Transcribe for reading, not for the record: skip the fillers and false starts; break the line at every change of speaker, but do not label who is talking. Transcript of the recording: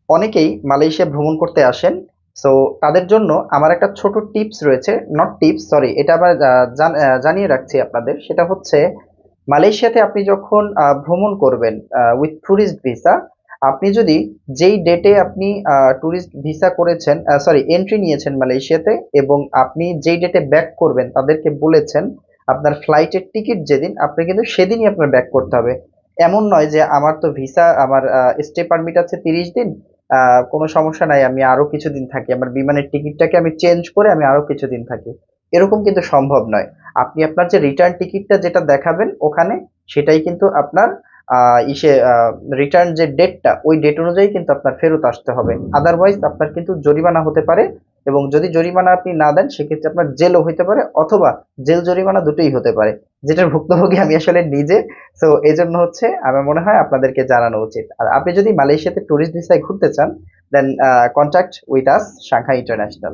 অনেকেই মালয়েশিয়া ভ্রমণ করতে আসেন। সো তাদের জন্য আমার একটা ছোট টিপস রয়েছে, নট টিপস, সরি, এটা আবার জানিয়ে রাখছি আপনাদের। সেটা হচ্ছে, মালয়েশিয়াতে আপনি যখন ভ্রমণ করবেন উইথ ট্যুরিস্ট ভিসা, আপনি যদি যেই ডেটে আপনি ট্যুরিস্ট ভিসা করেছেন, সরি, এন্ট্রি নিয়েছেন মালয়েশিয়াতে, এবং আপনি যেই ডেটে ব্যাক করবেন তাদেরকে বলেছেন আপনার ফ্লাইটের টিকিট যেদিন, আপনি কিন্তু সেদিনই আপনার ব্যাক করতে হবে। এমন নয় যে আমার তো ভিসা, আমার স্টে পারমিট আছে 30 দিন, কোনো সমস্যা নাই, আমি আরো কিছুদিন থাকি, আমার বিমানের টিকিটটাকে আমি চেঞ্জ করে আমি আরো কিছুদিন থাকি। এরকম কিন্তু সম্ভব নয়। আপনি আপনার যে রিটার্ন টিকিটটা যেটা দেখাবেন ওখানে, সেটাই কিন্তু আপনার ইসে রিটার্ন যে ডেটটা, ওই ডেট অনুযায়ী কিন্তু আপনার ফেরত আসতে হবে। আদারওয়াইজ আপনার কিন্তু জরিমানা হতে পারে, এবং যদি জরিমানা আপনি না দেন সেক্ষেত্রে আপনার জেলও হইতে পারে, অথবা জেল জরিমানা দুটোই হতে পারে, যেটার ভুক্তভোগী আমি আসলে নিজে। তো এই জন্য হচ্ছে আমার মনে হয় আপনাদেরকে জানানো উচিত। আর আপনি যদি মালয়েশিয়াতে ট্যুরিস্ট ভিসায় ঘুরতে চান, then contact with us, Shanghai international.